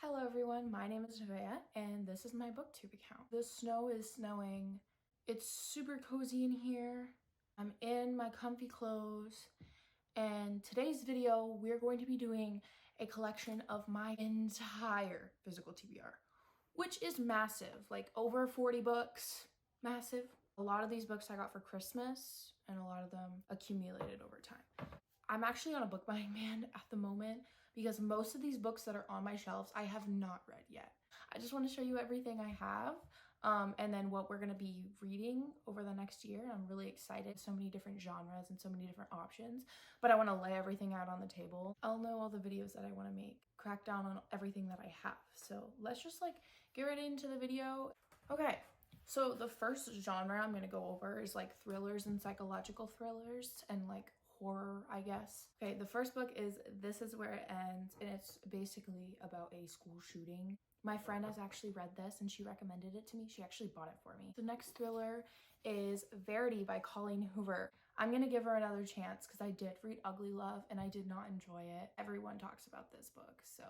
Hello everyone, my name is Nevaeh and this is my booktube account. The snow is snowing. It's super cozy in here. I'm in my comfy clothes and today's video we're going to be doing a collection of my entire physical TBR, which is massive, like over 40 books, massive. A lot of these books I got for Christmas and a lot of them accumulated over time. I'm actually on a book buying ban at the moment because most of these books that are on my shelves I have not read yet. I just want to show you everything I have and then what we're going to be reading over the next year. I'm really excited. So many different genres and so many different options, but I want to lay everything out on the table. I'll know all the videos that I want to make, crack down on everything that I have. So let's just get right into the video. Okay. So the first genre I'm going to go over is thrillers and psychological thrillers and horror, I guess. Okay, the first book is This Is Where It Ends, and it's basically about a school shooting. My friend has actually read this and she recommended it to me. She actually bought it for me. The next thriller is Verity by Colleen Hoover. I'm gonna give her another chance because I did read Ugly Love and I did not enjoy it. Everyone talks about this book, so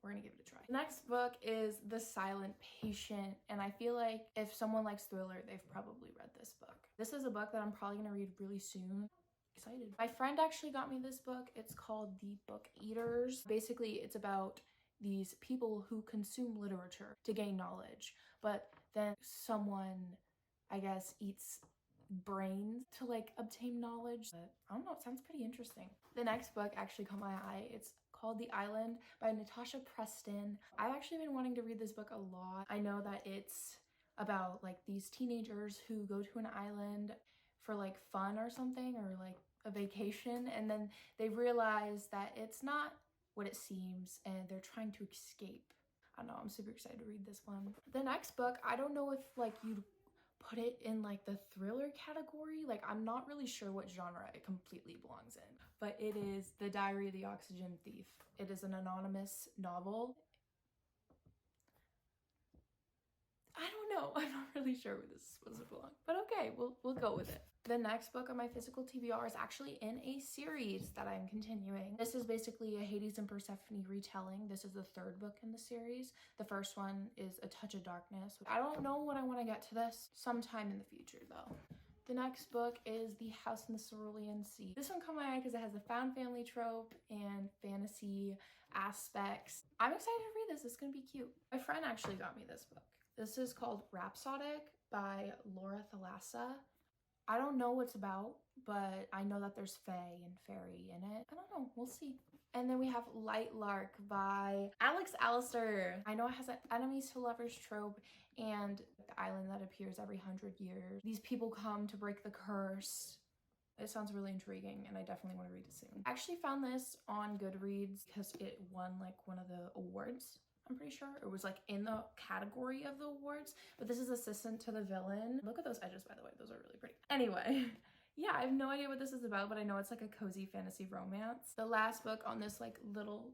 we're gonna give it a try. The next book is The Silent Patient, and I feel like if someone likes thriller, they've probably read this book. This is a book that I'm probably gonna read really soon. Excited. My friend actually got me this book. It's called The Book Eaters. Basically, it's about these people who consume literature to gain knowledge, but then someone, I guess, eats brains to obtain knowledge. But I don't know, it sounds pretty interesting. The next book actually caught my eye. It's called The Island by Natasha Preston. I've actually been wanting to read this book a lot. I know that it's about these teenagers who go to an island for fun or something, or a vacation, and then they realize that it's not what it seems and they're trying to escape. I don't know, I'm super excited to read this one. The next book, I don't know if you'd put it in the thriller category. I'm not really sure what genre it completely belongs in, but it is The Diary of the Oxygen Thief. It is an anonymous novel. I don't know. I'm not really sure where this is supposed to belong, but okay, we'll go with it. The next book on my physical TBR is actually in a series that I'm continuing. This is basically a Hades and Persephone retelling. This is the third book in the series. The first one is A Touch of Darkness. I don't know when I want to get to this. Sometime in the future, though. The next book is The House in the Cerulean Sea. This one caught my eye because it has a found family trope and fantasy aspects. I'm excited to read this. It's gonna be cute. My friend actually got me this book. This is called Rhapsodic by Laura Thalassa. I don't know what's about, but I know that there's fae and fairy in it. I don't know, we'll see. And then we have Light Lark by Alex Allister. I know it has an enemies to lovers trope and the island that appears every 100 years. These people come to break the curse. It sounds really intriguing and I definitely want to read it soon. I actually found this on Goodreads because it won one of the awards. I'm pretty sure it was in the category of the awards, but this is Assistant to the Villain. Look at those edges, by the way, those are really pretty. Anyway, yeah, I have no idea what this is about, but I know it's a cozy fantasy romance. The last book on this little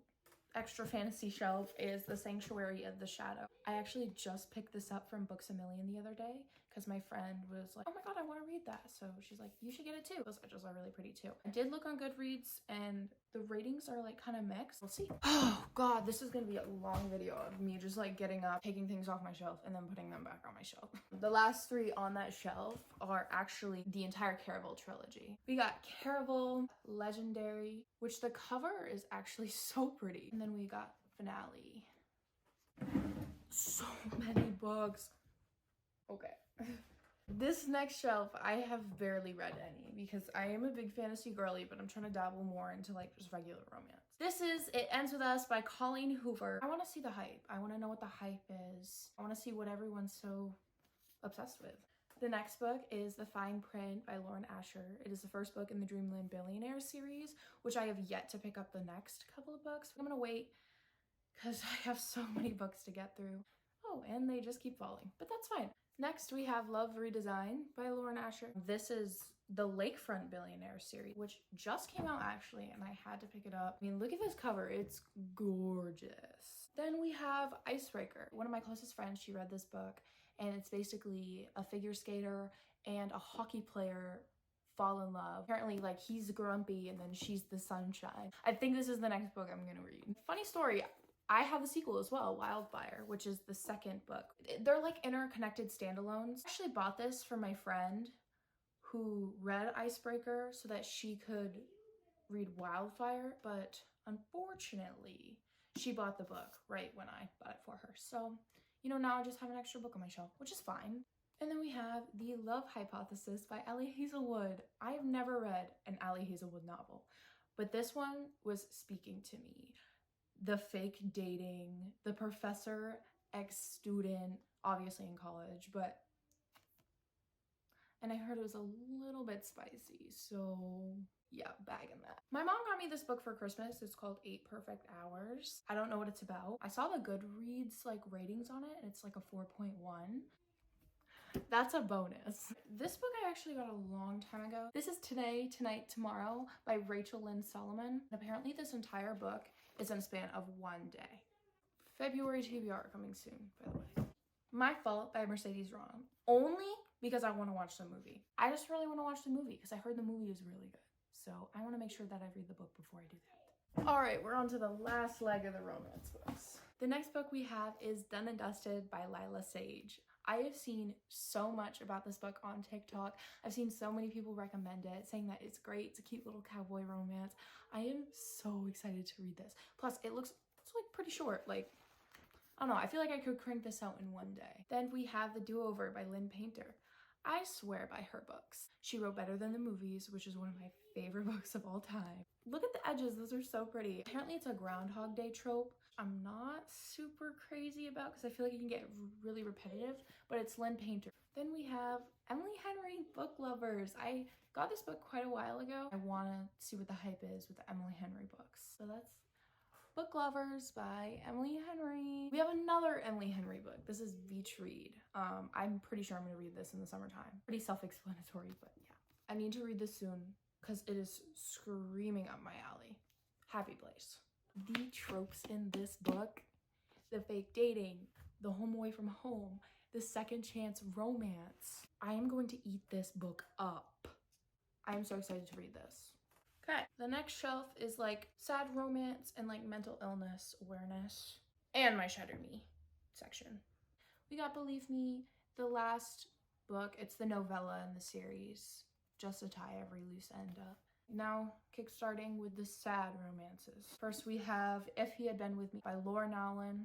extra fantasy shelf is The Sanctuary of the Shadow. I actually just picked this up from Books A Million the other day because my friend was like, oh my god, I want to read that. So she's like, you should get it too. Those edges are really pretty too. I did look on Goodreads and the ratings are kind of mixed. We'll see. Oh god, this is gonna be a long video of me just getting up, taking things off my shelf and then putting them back on my shelf. The last three on that shelf are actually the entire Caraval trilogy. We got Caraval, Legendary, which the cover is actually so pretty. And then we got Finale. So many books. Okay. This next shelf, I have barely read any because I am a big fantasy girly, but I'm trying to dabble more into just regular romance. This is It Ends With Us by Colleen Hoover. I want to see the hype. I want to know what the hype is. I want to see what everyone's so obsessed with. The next book is The Fine Print by Lauren Asher. It is the first book in the Dreamland Billionaire series, which I have yet to pick up the next couple of books. I'm gonna wait because I have so many books to get through. Oh, and they just keep falling, but that's fine. Next, we have Love Redesigned by Lauren Asher. This is the Lakefront Billionaire series, which just came out actually, and I had to pick it up. I mean, look at this cover. It's gorgeous. Then we have Icebreaker. One of my closest friends, she read this book, and it's basically a figure skater and a hockey player fall in love. Apparently, he's grumpy and then she's the sunshine. I think this is the next book I'm gonna read. Funny story, I have the sequel as well, Wildfire, which is the second book. They're like interconnected standalones. I actually bought this for my friend who read Icebreaker so that she could read Wildfire, but unfortunately, she bought the book right when I bought it for her. So, you know, now I just have an extra book on my shelf, which is fine. And then we have The Love Hypothesis by Ellie Hazelwood. I have never read an Ellie Hazelwood novel, but this one was speaking to me. The fake dating, the professor, ex-student, obviously in college, but, and I heard it was a little bit spicy, so yeah, bagging that. My mom got me this book for Christmas. It's called 8 Perfect Hours. I don't know what it's about. I saw the Goodreads like ratings on it and it's like a 4.1. That's a bonus. This book I actually got a long time ago. This is Today, Tonight, Tomorrow by Rachel Lynn Solomon. And apparently this entire book is in a span of 1 day. February TBR coming soon, by the way. My Fault by Mercedes Ron. Only because I want to watch the movie. I just really want to watch the movie because I heard the movie is really good. So I want to make sure that I read the book before I do that. All right, we're on to the last leg of the romance books. The next book we have is Done and Dusted by Lila Sage. I have seen so much about this book on TikTok. I've seen so many people recommend it, saying that it's great, it's a cute little cowboy romance. I am so excited to read this. Plus, it's like pretty short. Like, I don't know, I feel like I could crank this out in 1 day. Then we have The Do-Over by Lynn Painter. I swear by her books. She wrote Better Than the Movies, which is one of my favorite books of all time. Look at the edges, those are so pretty. Apparently it's a Groundhog Day trope. I'm not super crazy about because I feel like it can get really repetitive, but it's Lynn Painter. Then we have Emily Henry, Book Lovers. I got this book quite a while ago. I want to see what the hype is with the Emily Henry books. So that's Book Lovers by Emily Henry. We have another Emily Henry book. This is Beach Read. I'm pretty sure I'm gonna read this in the summertime. Pretty self-explanatory, but yeah. I need to read this soon because it is screaming up my alley. Happy Place. The tropes in this book, the fake dating, the home away from home, the second chance romance. I am going to eat this book up. I am so excited to read this. Okay, the next shelf is like sad romance and like mental illness awareness and my Shatter Me section. We got Believe Me, the last book. It's the novella in the series, just to tie every loose end up. Now kickstarting with the sad romances. First we have If He Had Been With Me by Laura Nowlin.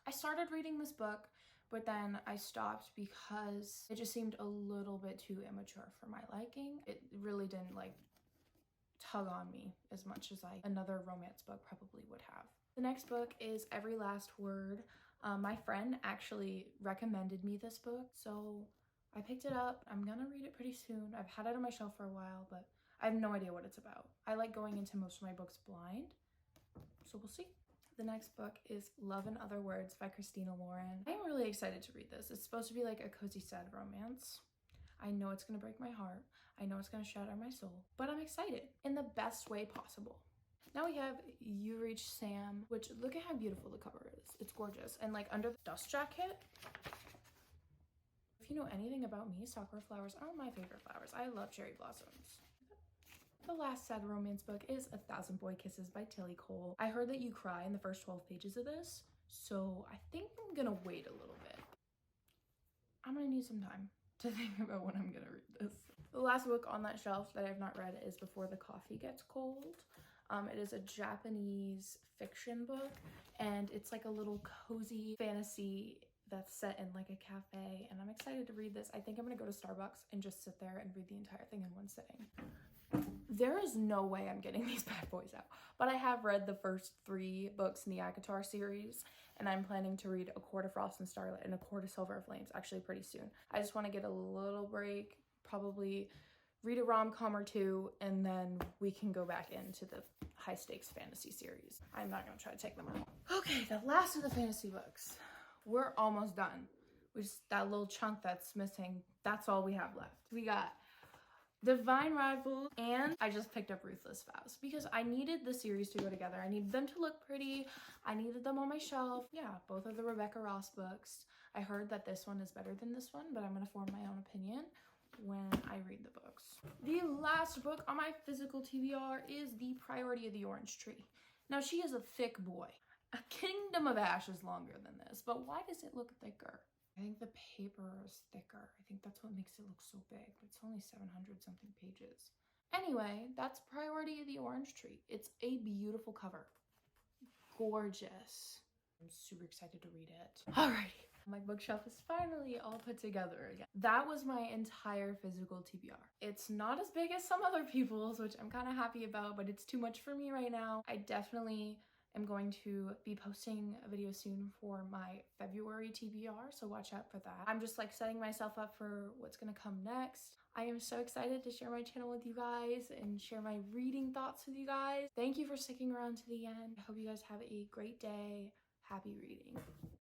I started reading this book, but then I stopped because it just seemed a little bit too immature for my liking. It really didn't like tug on me as much as another romance book probably would have. The next book is Every Last Word. My friend actually recommended me this book, so I picked it up. I'm gonna read it pretty soon. I've had it on my shelf for a while, but I have no idea what it's about. I like going into most of my books blind, so we'll see. The next book is Love and Other Words by Christina Lauren. I'm really excited to read this. It's supposed to be like a cozy sad romance. I know it's gonna break my heart. I know it's gonna shatter my soul, but I'm excited in the best way possible. Now we have You Reach Sam, which look at how beautiful the cover is. It's gorgeous. And like under the dust jacket, if you know anything about me, sakura flowers are my favorite flowers. I love cherry blossoms. The last sad romance book is A Thousand Boy Kisses by Tilly Cole. I heard that you cry in the first 12 pages of this, so I think I'm gonna wait a little bit. I'm gonna need some time to think about when I'm gonna read this. The last book on that shelf that I have not read is Before the Coffee Gets Cold. It is a Japanese fiction book, and it's like a little cozy fantasy that's set in like a cafe, and I'm excited to read this. I think I'm gonna go to Starbucks and just sit there and read the entire thing in one sitting. There is no way I'm getting these bad boys out, but I have read the first 3 books in the ACOTAR series, and I'm planning to read A Court of Frost and Starlight and A Court of Silver Flames actually pretty soon. I just want to get a little break, probably read a rom-com or 2, and then we can go back into the high stakes fantasy series. I'm not gonna try to take them all. Okay, the last of the fantasy books. We're almost done. We just, that little chunk that's missing, that's all we have left. We got Divine Rival, and I just picked up Ruthless Vows because I needed the series to go together. I needed them to look pretty. I needed them on my shelf. Yeah, both of the Rebecca Ross books. I heard that this one is better than this one, but I'm gonna form my own opinion when I read the books. The last book on my physical TBR is The Priority of the Orange Tree. Now, she is a thick boy. Kingdom of Ash is longer than this, but why does it look thicker? I think the paper is thicker. I think that's what makes it look so big, but it's only 700 something pages. Anyway, that's Priority of the Orange Tree. It's a beautiful cover. Gorgeous. I'm super excited to read it. Alrighty. My bookshelf is finally all put together again. That was my entire physical TBR. It's not as big as some other people's, which I'm kind of happy about, but it's too much for me right now. I definitely am going to be posting a video soon for my February TBR, so watch out for that. I'm just like setting myself up for what's gonna come next. I am so excited to share my channel with you guys and share my reading thoughts with you guys. Thank you for sticking around to the end. I hope you guys have a great day. Happy reading.